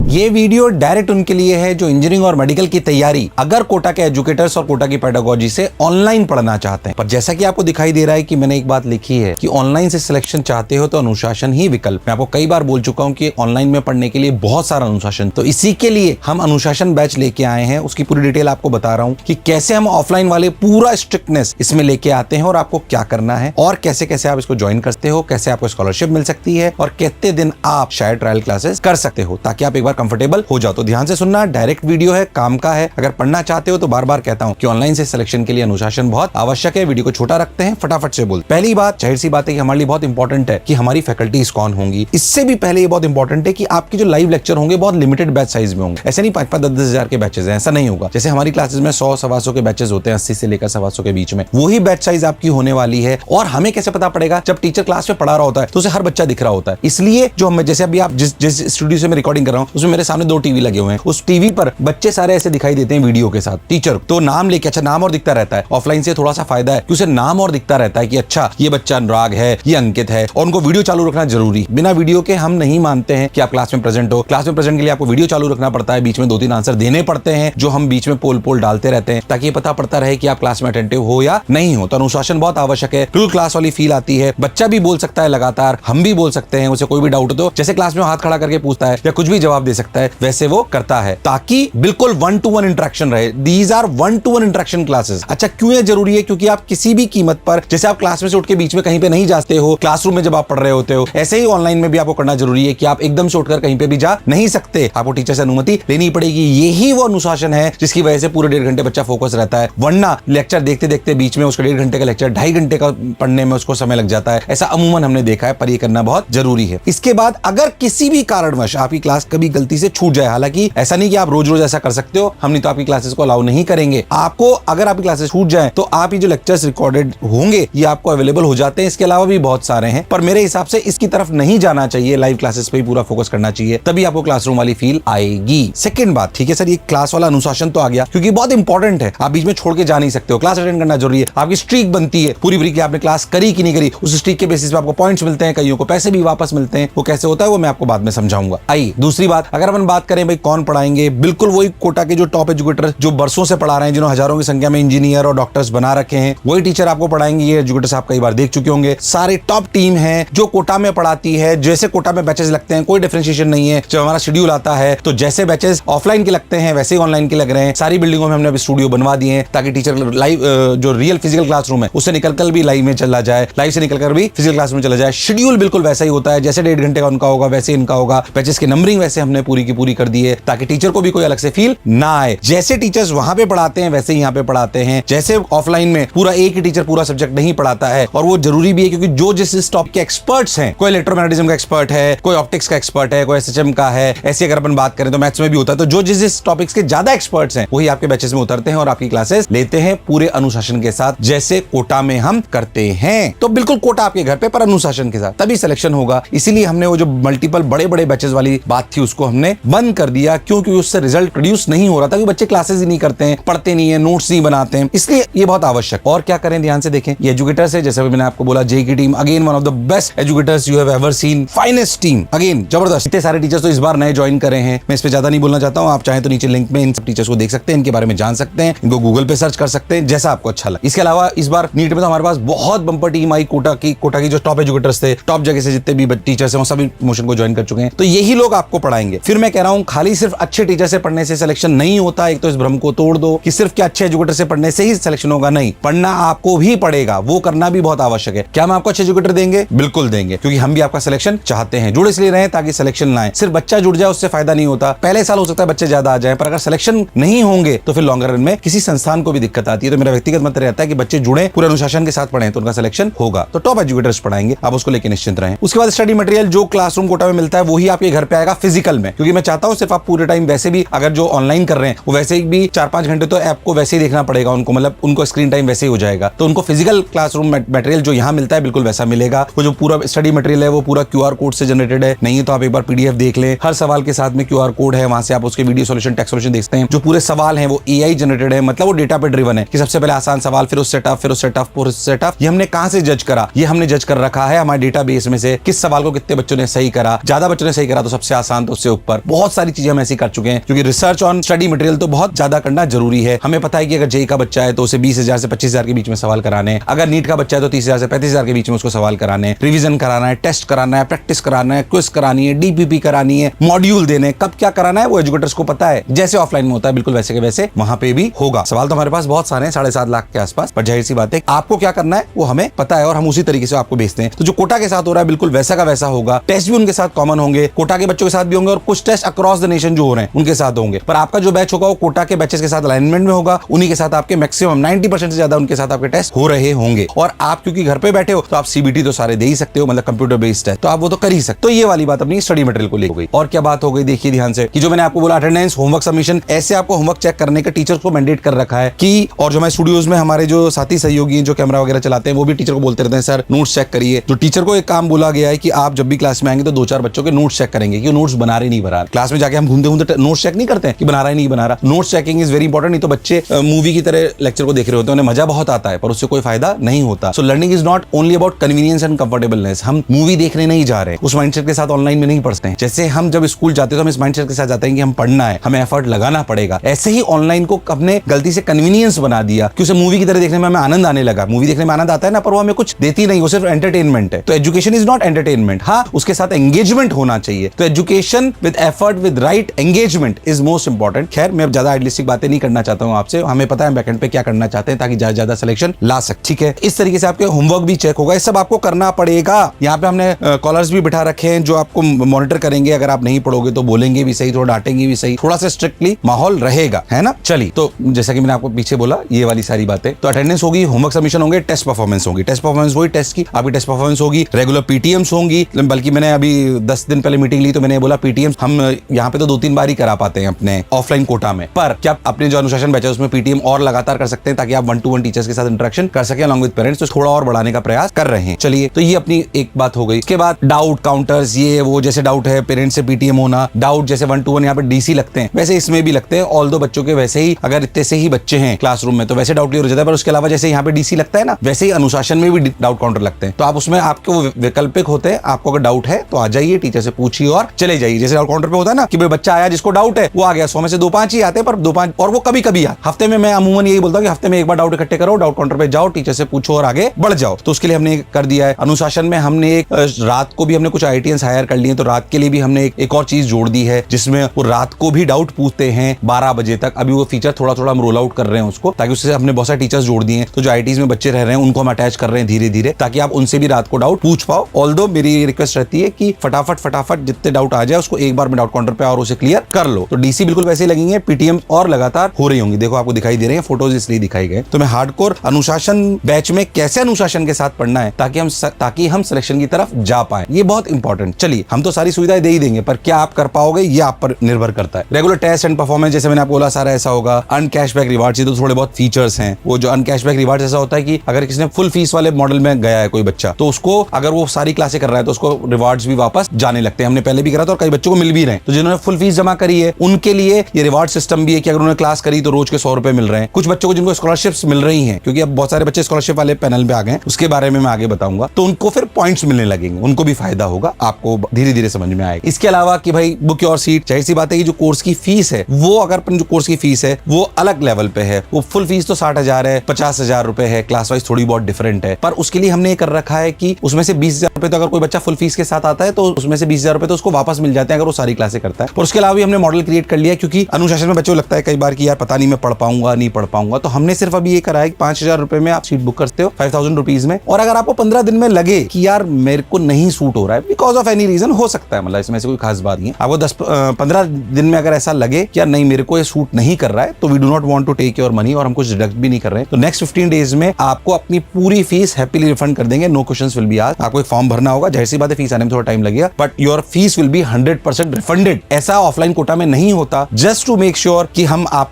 ये video direct उनके लिए है जो इंजीनियरिंग और मेडिकल की तैयारी अगर कोटा के एजुकेटर्स और कोटा की पेडागोजी से ऑनलाइन पढ़ना चाहते हैं। पर जैसा कि आपको दिखाई दे रहा है कि मैंने एक बात लिखी है कि ऑनलाइन से सिलेक्शन चाहते हो तो अनुशासन ही विकल्प। मैं आपको कई बार बोल चुका हूं कि ऑनलाइन में पढ़ने के लिए बहुत सारा अनुशासन, तो इसी के लिए हम अनुशासन बैच लेके आए हैं। उसकी पूरी डिटेल आपको बता रहा हूं कि कैसे हम ऑफलाइन वाले पूरा स्ट्रिक्टनेस इसमें लेके आते हैं और आपको क्या करना है और कैसे कैसे आप इसको ज्वाइन करते हो, कैसे आपको स्कॉलरशिप मिल सकती है और कितने दिन आप शायद ट्रायल क्लासेस कर सकते हो ताकि आप एक बार कंफर्टेबल हो जाओ। तो ध्यान से सुनना, डायरेक्ट वीडियो है, काम का है। अगर पढ़ना चाहते हो तो बार बार कहता हूं कि ऑनलाइन से सिलेक्शन के लिए अनुशासन बहुत आवश्यक है। वीडियो को छोटा रखते हैं, फटाफट से बोल। पहली बात, जाहिर सी बात है कि हमारे लिए बहुत इंपॉर्टेंट है कि हमारी फैकल्टीज कौन होंगी। इससे भी पहले ये बहुत इंपॉर्टेंट है कि आपके जो लाइव लेक्चर होंगे बहुत लिमिटेड बैच साइज में होंगे। ऐसे नहीं 5-5, 10 हजार के बैचेस हैं, ऐसा नहीं होगा। जैसे हमारी क्लासेस में 100-125 के बैचेस होते हैं, 80 से लेकर 125 के बीच में, वही बैच साइज आपकी होने वाली है। और हमें कैसे पता पड़ेगा? जब टीचर क्लास में पढ़ा रहा होता है तो उसे हर बच्चा दिख रहा होता है। इसलिए जो हम, जैसे अभी आप जिस स्टूडियो से मैं रिकॉर्डिंग कर रहा हूं उसमें मेरे सामने 2 टीवी लगे हुए हैं। उस टीवी पर बच्चे सारे ऐसे दिखाई देते हैं वीडियो के साथ। टीचर तो नाम लेके, अच्छा नाम और दिखता रहता है। ऑफलाइन से थोड़ा सा फायदा है कि उसे नाम और दिखता रहता है कि अच्छा ये बच्चा अनुराग है, ये अंकित है, और उनको वीडियो चालू रखना जरूरी। बिना वीडियो के हम नहीं मानते हैं कि आप क्लास में प्रेजेंट हो। क्लास में प्रेजेंट के लिए आपको वीडियो चालू रखना पड़ता है, बीच में 2-3 आंसर देने पड़ते हैं जो हम बीच में पोल डालते रहते हैं ताकि ये पता पड़ता रहे कि आप क्लास में अटेंटिव हो या नहीं हो। तो अनुशासन बहुत आवश्यक है। बिल्कुल क्लास वाली फील आती है। बच्चा भी बोल सकता है लगातार, हम भी बोल सकते हैं, उसे कोई भी डाउट हो तो जैसे क्लास में हाथ खड़ा करके पूछता है या कुछ भी जवाब दे सकता है वैसे वो करता है, ताकि बिल्कुल 1-to-1 इंटरेक्शन रहे। These are 1-to-1 interaction classes. अच्छा, क्यों ये जरूरी है? क्योंकि आप किसी भी कीमत पर, जैसे आप क्लास में से उठ के बीच में कहीं पे नहीं जाते हो, क्लासरूम में जब आप पढ़ रहे होते हो, ऐसे ही ऑनलाइन में भी आपको करना जरूरी है कि आप एकदम से उठकर कहीं पे भी जा नहीं सकते। आपको टीचर से अनुमति लेनी पड़ेगी। यही वो अनुशासन है जिसकी वजह से पूरे 1.5 घंटे बच्चा फोकस रहता है। वरना लेक्चर देखते देखते बीच में उसका 1.5 घंटे का लेक्चर 2.5 घंटे का पढ़ने में उसको समय लग जाता है। ऐसा अमूमन हमने देखा है, पर यह करना बहुत जरूरी है। इसके बाद अगर किसी भी कारणवश आपकी क्लास कभी गलती से छूट जाए, हालांकि ऐसा नहीं कि आप रोज रोज ऐसा कर सकते हो, हम नहीं तो आपकी क्लासेस को अलाउ नहीं करेंगे। आपको अगर आपकी क्लासेस छूट जाए तो आप ये जो लेक्चर्स रिकॉर्डेड होंगे ये आपको अवेलेबल हो जाते हैं। इसके अलावा भी बहुत सारे हैं, पर मेरे हिसाब से इसकी तरफ नहीं जाना चाहिए। लाइव क्लासेस पे ही पूरा फोकस करना चाहिए, तभी आपको क्लासरूम वाली फील आएगी। सेकंड बात, ठीक है सर, ये क्लास वाला अनुशासन तो आ गया क्योंकि बहुत इंपॉर्टेंट है। आप बीच में छोड़ के जा नहीं सकते हो, क्लास अटेंड करना जरूरी है। आपकी स्ट्रीक बनती है पूरी की आपने क्लास करी कि नहीं करी, उस स्ट्रीक के बेसिस पे आपको पॉइंट्स मिलते हैं, कईयों को पैसे भी वापस मिलते हैं। वो कैसे होता है वो मैं आपको बाद में समझाऊंगा। आइए दूसरी बात, अगर अपन बात करें भाई कौन पढ़ाएंगे, बिल्कुल वही कोटा के जो टॉप एजुकेटर जो बरसों से पढ़ा रहे हैं, जिन्होंने हजारों की संख्या में इंजीनियर और डॉक्टर्स बना रखे हैं, वही टीचर आपको पढ़ाएंगे। ये एजुकेटर्स आप कई बार देख चुके होंगे। सारे टॉप टीम है जो कोटा में पढ़ाती है। जैसे कोटा में बैचेस लगते हैं, कोई डिफरेंशिएशन नहीं है। जब हमारा शेड्यूल आता है तो जैसे बैचेस ऑफलाइन के लगते हैं वैसे ही ऑनलाइन के लग रहे हैं। सारी बिल्डिंगों में हमने स्टूडियो बनवा दिए हैं ताकि टीचर लाइव जो रियल फिजिकल क्लासरूम है उससे निकलकर भी लाइव में चला जाए, लाइव से निकलकर भी फिजिकल क्लासरूम चला जाए। शेड्यूल बिल्कुल वैसा ही होता है, जैसे 1.5 घंटे का उनका होगा वैसे इनका होगा। बैचेस की नंबरिंग वैसे हमने पूरी की पूरी कर दी है ताकि टीचर को भी कोई अलग से फील ना आए। जैसे टीचर्स वहां पे पढ़ाते हैं वैसे ही यहाँ पे पढ़ाते हैं। जैसे ऑफलाइन में पूरा एक ही टीचर पूरा सब्जेक्ट नहीं पढ़ाता है, और वो जरूरी भी है क्योंकि जो जिस टॉपिक के एक्सपर्ट्स हैं, कोई इलेक्ट्रोमैग्नेटिज्म का एक्सपर्ट है, कोई ऑप्टिक्स का एक्सपर्ट है, कोई एसएचएम का है, ऐसे अगर अपन बात करें तो मैथ्स में भी होता है। तो जो जिस टॉपिक्स के ज्यादा एक्सपर्ट्स हैं वही आपके बैचेस में उतरते हैं और आपकी क्लासेस लेते हैं पूरे अनुशासन के साथ, जैसे कोटा में हम करते हैं। तो बिल्कुल कोटा आपके घर पे, पर अनुशासन के साथ, तभी सिलेक्शन होगा। इसीलिए हमने वो जो मल्टीपल बड़े बड़े बैचेस वाली बात थी उसको हमने बंद कर दिया, क्योंकि उससे रिजल्ट प्रोड्यूस नहीं हो रहा था। बच्चे क्लासेस ही नहीं करते हैं, पढ़ते नहीं है, नोट्स नहीं बनाते हैं, इसलिए ये बहुत आवश्यक। और क्या करें, ध्यान से देखें, ये एजुकेटर्स है, जैसे मैंने आपको बोला, जेई की team again one of the best educators you have ever seen, finest team, again जबरदस्त। इतने सारे टीचर्स तो इस बार नए ज्वाइन करे हैं, मैं इस पे ज्यादा नहीं बोलना चाहता हूं। आप चाहें तो नीचे लिंक में इन सब टीचर्स को देख सकते हैं, इनके बारे में जान सकते हैं, इनको गूगल पे सर्च कर सकते हैं, जैसा आपको अच्छा लगे। इसके अलावा इस बार नीट में तो हमारे पास बहुत बंपर टीम आई कोटा की जो टॉप एजुकेटर्स थे, टॉप जगह से जितने भी टीचर्स हैं वो सभी मोशन को ज्वाइन कर चुके हैं। तो यही लोग आपको पढ़ाएंगे। फिर मैं कह रहा हूं, खाली सिर्फ अच्छे टीचर से पढ़ने से सिलेक्शन नहीं होता। एक तो इस भ्रम को तोड़ दो कि सिर्फ क्या अच्छे एजुकेटर से पढ़ने से ही सिलेक्शन होगा, नहीं, पढ़ना आपको भी पड़ेगा, वो करना भी बहुत आवश्यक है। क्या हम आपको अच्छे एजुकेटर देंगे? बिल्कुल देंगे, क्योंकि हम भी आपका सिलेक्शन चाहते हैं। जुड़ इसलिए रहे ताकि सिलेक्शन ना आए। सिर्फ बच्चा जुड़ जाए उससे फायदा नहीं होता। पहले साल हो सकता है बच्चे ज्यादा आ जाए, पर अगर सिलेक्शन नहीं होंगे तो फिर लॉन्गर रन में किसी संस्थान को भी दिक्कत आती है। तो मेरा व्यक्तिगत मत रहता है कि बच्चे जुड़े, पूरे अनुशासन के साथ पढ़ें तो उनका सिलेक्शन होगा। तो टॉप एजुकेटर्स पढ़ाएंगे, आप उसको लेकर निश्चिंत रहें। उसके बाद स्टडी मटेरियल जो क्लासरूम कोटा में मिलता है वही आपके घर पे आएगा फिजिकल में, क्योंकि मैं चाहता हूं सिर्फ आप पूरे टाइम, वैसे भी अगर जो ऑनलाइन कर रहे हैं वो वैसे भी 4-5 घंटे तो ऐप को वैसे ही देखना पड़ेगा उनको, मतलब उनको स्क्रीन टाइम वैसे ही हो जाएगा। तो उनको फिजिकल क्लासरूम मटेरियल जो यहाँ मिलता है बिल्कुल वैसा मिलेगा। वो जो पूरा स्टडी मटेरियल है वो पूरा QR कोड से जनरेटेड है, नहीं तो आप एक बार PDF देख लें। हर सवाल के साथ में QR कोड है, वहां से आप उसके वीडियो सॉल्यूशन, टेक्स्ट सॉल्यूशन देखते हैं। जो पूरे सवाल हैं वो AI जनरेटेड है, मतलब वो डेटा पे ड्रिवन है कि सबसे पहले आसान सवाल, फिर उससे टफ, फिर उससे टफ, फिर उससे टफ। ये हमने कहां से जज करा? ये हमने जज कर रखा है हमारे डेटाबेस में से, किस सवाल को कितने बच्चों ने सही करा। ज्यादा बच्चों ने सही करा तो सबसे आसान, तो उससे ऊपर बहुत सारी चीजें हम ऐसी कर चुके हैं, क्योंकि रिसर्च ऑन स्टडी मटेरियल तो बहुत ज्यादा करना जरूरी है। हमें पता है कि अगर जेई का बच्चा है तो उसे 20,000 से 25,000 के बीच में सवाल कराने हैं, अगर नीट का बच्चा है तो 30,000 से 35,000 के बीच में उसको सवाल कराने हैं, रिवीजन कराना है, टेस्ट कराना है, प्रैक्टिस कराना है, क्विज करानी है, डीपीपी करानी है, मॉड्यूल देने, कब क्या कराना है वो एजुकेटर्स को पता है। जैसे ऑफलाइन में होता है बिल्कुल वैसे के वैसे वहां पे भी होगा। सवाल तो हमारे पास बहुत सारे हैं, 7.5 लाख के आसपास, पर जाहिर सी बात है आपको क्या करना है वो हमें पता है और हम उसी तरीके से आपको भेजते हैं। तो जो कोटा के साथ हो रहा है बिल्कुल वैसा का वैसा होगा। टेस्ट भी उनके साथ कॉमन होंगे, कोटा के बच्चों के साथ भी होंगे, और कुछ टेस्ट अक्रॉस द नेशन जो हो रहे हैं उनके साथ होंगे। पर आपका जो बैच होगा वो कोटा के बैचेस के साथ अलाइनमेंट में होगा, उन्हीं के साथ आपके मैक्सिमम 90% से ज्यादा उनके साथ आपके टेस्ट हो रहे होंगे। और आप क्योंकि घर पे बैठे हो तो आप सीबीटी तो सारे दे ही सकते हो, मतलब कंप्यूटर बेस्ड है तो आप वो तो कर ही सकते हो। तो ये वाली बात अपनी स्टडी मटेरियल को लेकर हो गई। और क्या बात हो गई देखिए ध्यान से, कि जो मैंने आपको बोला अटेंडेंस, होमवर्क सबमिशन, ऐसे आपको होमवर्क चेक करने का टीचर को मैंडेट कर रखा है कि, और जो हमारे स्टूडियोज में हमारे जो साथी सहयोगी हैं जो कैमरा वगैरह चलाते हैं वो भी टीचर को बोलते रहते हैं सर नोट्स चेक करिए। तो टीचर को एक काम बोला गया है कि आप जब भी क्लास में आएंगे तो 2-4 बच्चों के नोट्स चेक करेंगे कि नोट्स बना रहे नहीं बना रहे। क्लास में जाके हम घूमते घूमते नोट्स चेक नहीं करते हैं कि बना रहा है नहीं बना रहा। Notes checking is very important, नहीं तो बच्चे मूवी की तरह लेक्चर को देख रहे होते हैं, उन्हें मजा बहुत आता है पर उससे कोई फायदा नहीं होता। So learning is not only about convenience and comfortableness. हम मूवी देखने नहीं जा रहे, उस माइंडसेट के साथ ऑनलाइन में नहीं पढ़ते हैं। जैसे हम जब स्कूल जाते हैं तो हम इस माइंडसेट के साथ जाते हैं कि हम पढ़ना है, हमें एफर्ट लगाना पड़ेगा। ऐसे ही ऑनलाइन को अपने गलती से कन्वीनियंस बना दिया कि उसे मूवी की तरह देखने में हमें आनंद आने लगा। मूवी देखने में आनंद आता है ना, पर वो हमें कुछ देती नहीं, वो सिर्फ एंटरटेनमेंट है। तो एजुकेशन इज नॉट एंटरटेनमेंट, हाँ उसके साथ एंगेजमेंट होना चाहिए। तो education with effort with right engagement is most important. खैर मैं ज्यादा आइडियलिस्टिक बातें नहीं करना चाहता हूं आपसे, हमें पता है बैकएंड पे क्या करना चाहते हैं ताकि ज्यादा सिलेक्शन ला सके। ठीक है, इस तरीके से आपके होमवर्क भी चेक होगा, ये सब आपको करना पड़ेगा। यहाँ पे हमने कॉलर्स भी बिठा रखे हैं जो आपको मॉनिटर करेंगे, अगर आप नहीं पढ़ोगे तो बोलेंगे भी सही, थोड़ा डांटेंगे भी सही, थोड़ा सा स्ट्रिक्टली माहौल रहेगा, है ना। चलिए, तो जैसा कि मैंने आपको पीछे बोला ये वाली सारी बातें, तो अटेंडेंस होगी, होमवर्क सबमिशन होंगे, टेस्ट परफॉर्मेंस होगी। टेस्ट परफॉर्मेंस वही टेस्ट की आपकी टेस्ट परफॉर्मेंस होगी, रेगुलर पीटीएम्स होंगी। बल्कि मैंने अभी 10 दिन पहले मीटिंग ली तो मैंने बोला पीटीएम हम यहाँ पे तो 2-3 बार ही करा पाते हैं अपने ऑफलाइन कोटा में, पर क्या अपने जो अनुशासन बैच है उसमें पीटीएम और लगातार कर सकते हैं ताकि आप 1-to-1 टीचर्स के साथ इंटरेक्शन कर सके अलॉन्ग विद पेरेंट्स। तो थोड़ा और बढ़ाने का प्रयास कर रहे हैं। चलिए, तो ये अपनी एक बात हो गई। इसके बाद डाउट काउंटर्स, ये वो, जैसे डाउट है पेरेंट्स से पीटीएम होना, डाउट जैसे 1-to-1 यहाँ पे डीसी लगते हैं वैसे इसमें भी लगते हैं। ऑल दो बच्चों के वैसे ही अगर इतने से ही बच्चे हैं क्लासरूम में तो वैसे डाउट क्लियर हो जाता है, पर उसके अलावा जैसे यहाँ पे डीसी लगता है ना वैसे ही अनुशासन में भी डाउट काउंटर लगते हैं। तो आप उसमें आपके वो वैकल्पिक होते हैं, आपको अगर डाउट है तो आ जाइए, टीचर से पूछिए और चले जाइए। जैसे डाउट काउंटर पे होता है ना कि भाई बच्चा आया जिसको डाउट है वो आ गया, 100 में से 2-5 ही आते हैं, पर 2-5 और वो कभी कभी हफ्ते में मैं अमूमन यही बोलता हूँ कि हफ्ते में एक बार डाउट इकट्ठे करो, डाउट काउंटर पे जाओ, टीचर से पूछो और आगे बढ़ जाओ। तो उसके लिए हमने कर दिया है। अनुशासन में हमने एक रात को भी हमने कुछ आईटीएंस हायर कर लिए, तो रात के लिए भी हमने एक और चीज जोड़ दी है जिसमें वो रात को भी डाउट पूछते हैं 12 बजे तक। अभी वो फीचर थोड़ा थोड़ा हम रोल आउट कर रहे हैं उसको, ताकि उससे हमने बहुत सारे टीचर्स जोड़ दिए हैं। तो जो आईटीज में बच्चे रह रहे हैं उनको हम अटैच कर रहे हैं धीरे धीरे, ताकि आप उनसे भी रात को डाउट पूछ पाओ। ऑल्दो मेरी रिक्वेस्ट रहती है कि फटाफट जितने डाउट आ जाए उसको एक बार में डाउट काउंटर पे और उसे क्लियर कर लो। तो डीसी बिल्कुल वैसे ही लगेंगे, पीटीएम और लगातार हो रही होंगी। देखो आपको दिखाई दे रहे हैं फोटोज, इसलिए दिखाई गए। तो मैं हार्डकोर अनुशासन बैच में कैसे अनुशासन के साथ पढ़ना है ताकि हम सिलेक्शन की तरफ जा पाए, ये बहुत इंपॉर्टेंट। चलिए, हम तो सारी सुविधाएं दे ही देंगे, पर क्या आप कर पाओगे ये आप पर निर्भर करता है। रेगुलर टेस्ट एंड परफॉर्मेंस जैसे मैंने आपको बोला सारा ऐसा होगा। अनकैशबैक रिवार्ड्स, ये तो थोड़े बहुत फीचर्स हैं। वो जो अनकैशबैक रिवार्ड्स ऐसा होता है कि अगर किसी ने फुल फीस वाले मॉडल में गया है कोई बच्चा, तो उसको अगर वो सारी क्लासें कर रहा है तो उसको रिवार्ड्स भी वापस जाने लगते हैं। हमने पहले भी करा था और कई बच्चों को मिल भी रहे हैं। तो जिन्होंने फुल फीस जमा करी है उनके लिए ये रिवार्ड सिस्टम भी है कि अगर उन्होंने क्लास करी तो रोज के 100 रुपए मिल रहे हैं। कुछ बच्चों को जिनको स्कॉलरशिप्स मिल रही हैं, क्योंकि अब बहुत सारे बच्चे स्कॉलरशिप वाले पैनल पे आ गए हैं, उसके बारे में मैं आगे बताऊंगा, तो उनको फिर पॉइंट्स मिलने लगेंगे, उनको भी फायदा होगा, आपको धीरे धीरे समझ में आएगा। इसके अलावा कि भाई बुक और सीट, जाहिर सी बात है कि जो कोर्स की फीस है वो अगर जो कोर्स की फीस है वो अलग लेवल पे है। वो फुल फीस तो 60,000 है, 50,000 रुपए है, क्लास वाइज थोड़ी बहुत डिफरेंट है। पर उसके लिए हमने ये कर रखा है कि उसमें से 20,000 रुपए तो अगर कोई बच्चा फुल फीस के साथ आता है तो उसमें से 20,000 रुपए तो उसको वापस मिल जाते हैं अगर वो सारी क्लासें करता है। और उसके अलावा भी हमने मॉडल क्रिएट कर लिया, क्योंकि अनुशासन में बच्चों को लगता है कई बार कि यार पता नहीं मैं पढ़ पाऊंगा नहीं पढ़ पाऊंगा, तो हमने सिर्फ अभी ये करा है कि 5,000 रुपए में आप सीट बुक करते हो 5,000 रुपीज में। और अगर आपको 15 दिन में लगे कि यार मेरे को नहीं सूट हो रहा है, बिकॉज ऑफ एनी रीजन, हो सकता है, मतलब इसमें से कोई खास बात नहीं है, आपको 10-15 दिन में अगर ऐसा लगे कि यार नहीं मेरे को ये सूट नहीं कर रहा है, तो we do not want to take your money और हम कुछ डिडक्ट भी नहीं कर रहे हैं। तो नेक्स्ट 15 डेज में आपको अपनी पूरी फीस हैप्पीली रिफंड कर देंगे, no questions will be asked. आपको एक फॉर्म भरना होगा, जाहिर सी बात है फीस आने में थोड़ा टाइम लगेगा, but your fees will be 100% refunded. ऐसा ऑफलाइन कोटा में नहीं होता, जस्ट टू मेक श्योर कि हम आप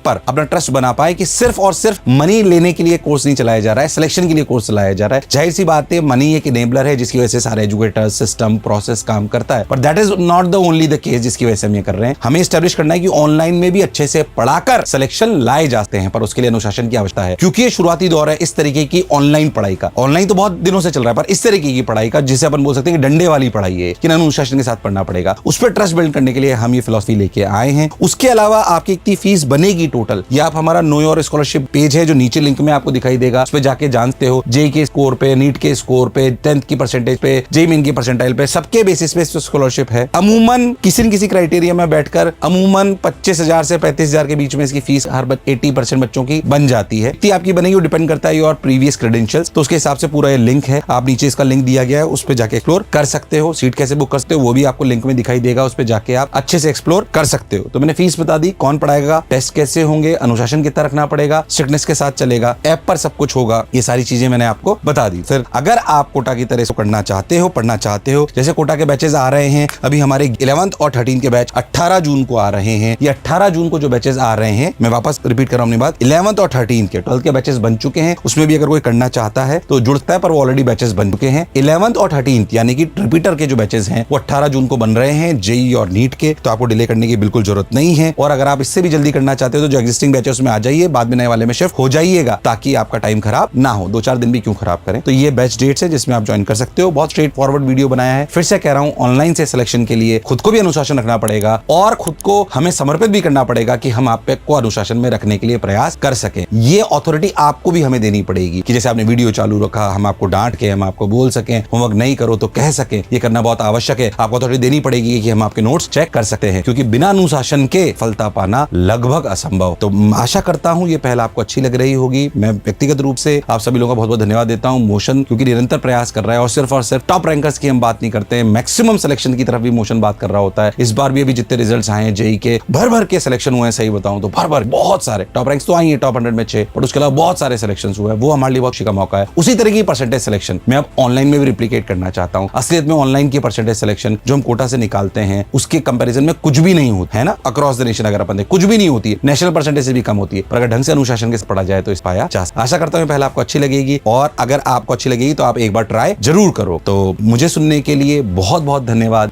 पर अपना ट्रस्ट बना पाए कि सिर्फ और सिर्फ मनी लेने के लिए कोर्स नहीं चलाया जा रहा है, सिलेक्शन के लिए कोर्स चलाया जा रहा है। जाहिर सी बात है मनी एक इनेबलर है जिसकी वजह से सारे एजुकेटर सिस्टम प्रोसेस काम करता है, पर that is not the only the case जिसकी वजह से हम ये कर रहे हैं। हमें एस्टैब्लिश करना है कि ऑनलाइन में भी अच्छे से पढ़ाकर सिलेक्शन लाए जाते हैं, पर उसके लिए अनुशासन की आवश्यकता है, क्योंकि ये शुरुआती दौर है इस तरीके की ऑनलाइन पढ़ाई का। ऑनलाइन तो बहुत दिनों से चल रहा है, पर इस तरीके की पढ़ाई का जिसे अपन बोल सकते हैं कि डंडे वाली पढ़ाई है कि अनुशासन के साथ पढ़ना पड़ेगा, उस पर ट्रस्ट बिल्ड करने के लिए हम ये फिलॉसफी लेके आए हैं। उसके अलावा आपकी कितनी फीस बनेगी टोटल, ये आप हमारा नो योर स्कॉलरशिप पेज है जो नीचे लिंक में आपको दिखाई देगा, उस पर जाके जानते हो। जेई के स्कोर पे, नीट के स्कोर पे, 10th की परसेंटेज पे, जेई मेन की परसेंटाइल पे, सबके बेसिस पे स्कॉलरशिप है। अमूमन किसी न किसी क्राइटेरिया में बैठकर अमूमन 25,000 से 35,000 के बीच में इसकी फीस हर 80% बच्चों की बन जाती है। कितनी आपकी बनेगी वो डिपेंड करता है योर प्रीवियस क्रेडेंशियल्स, तो उसके हिसाब से पूरा ये लिंक है, आप नीचे इसका लिंक दिया गया है, उस पर जाके एक्सप्लोर कर सकते हो। सीट कैसे बुक कर सकते हो वो भी आपको लिंक में दिखाई देगा, उस पर जाके आप अच्छे से एक्सप्लोर कर सकते हो। तो मैंने फीस बता दी, कौन पढ़ाएगा, टेस्ट कैसे होंगे, अनुशासन कितना रखना पड़ेगा, स्ट्रिक्टनेस के साथ चलेगा, ऐप पर सब कुछ होगा, ये सारी चीजें मैंने आपको बता दी। फिर अगर आप कोटा की तरह से करना चाहते हो, पढ़ना चाहते हो, जैसे कोटा के बैचेस आ रहे हैं, अभी हमारे 11th और 13th के बैच 18 जून को आ रहे हैं। ये 18 जून को जो बैचेस आ रहे हैं, मैं वापस रिपीट कर रहा हूं अपनी बात, 11th और 13th के 12th के बैचेस बन चुके हैं, उसमें भी अगर कोई करना चाहता है तो जुड़ता है, पर वो ऑलरेडी बैचेस बन चुके हैं। 11th और 13th यानी कि रिपीटर के जो बैचेस हैं वो 18 जून को बन रहे हैं, जेई और नीट के, तो आपको डिले करने की बिल्कुल जरूरत नहीं है। और अगर आप इससे भी जल्दी करना चाहते हो तो जो एग्जिस्टिंग बैचेस में आ जाइए, बाद में नए वाले में शिफ्ट हो जाइएगा, ताकि आपका टाइम खराब ना हो। 2-4 दिन भी क्यों खराब करें। तो ये बैच डेट्स है जिसमें आप ज्वाइन कर सकते हो। बहुत स्ट्रेट फॉरवर्ड वीडियो बनाया है, फिर से कह रहा हूं, ऑनलाइन से सिलेक्शन के लिए खुद को भी अनुशासन रखना पड़ेगा और खुद को हमें समर्पित भी करना पड़ेगा कि हम आप को अनुशासन में रखने के लिए प्रयास कर सकें। ये अथॉरिटी आपको भी हमें देनी पड़ेगी कि जैसे आपने वीडियो चालू रखा, हम आपको डांट के, हम आपको बोल सकें, होमवर्क नहीं करो तो कह सकें, ये करना बहुत आवश्यक है। आपको अथॉरिटी देनी पड़ेगी कि हम आपके नोट्स चेक कर सकते हैं, क्योंकि बिना अनुशासन के फलता पाना लगभग असंभव। तो आशा करता हूं ये पहल आपको अच्छी लग रही होगी। मैं व्यक्तिगत रूप से आप सभी लोगों का बहुत बहुत धन्यवाद देता हूं। मोशन क्योंकि निरंतर प्रयास कर रहा है और सिर्फ टॉप रैंकर्स की हम बात नहीं करते हैं, मैक्सिमम सिलेक्शन की तरफ भी मोशन बात कर रहा होता है। इस बार भी अभी जितने रिजल्ट्स आए हैं जेई के, भर के सिलेक्शन हुए हैं, सही बताऊं तो भर बहुत सारे टॉप रैंक्स तो आई है, टॉप 100 में 6, बट उसके अलावा बहुत सारे सिलेक्शन हुए हैं। वो हमारे लिए बहुत खुशी का मौका है। उसी तरह की परसेंटेज सिलेक्शन मैं अब ऑनलाइन में भी रिप्लिकेट करना चाहता हूं। असलियत में ऑनलाइन की परसेंटेज सिलेक्शन जो हम कोटा से निकालते हैं उसके कंपैरिजन में कुछ भी नहीं होता है ना, अक्रॉस द नेशन अगर अपन कुछ भी नहीं होती है, नेशनल परसेंटेज से भी कम होती है, पर अगर ढंग से अनुशासन के साथ पढ़ा जाए तो इस पाया जा सकता है। आशा करता हूं पहले आपको अच्छी लगेगी, और अगर आपको अच्छी लगेगी तो आप एक बार ट्राई जरूर करो। तो मुझे सुनने के लिए बहुत बहुत धन्यवाद।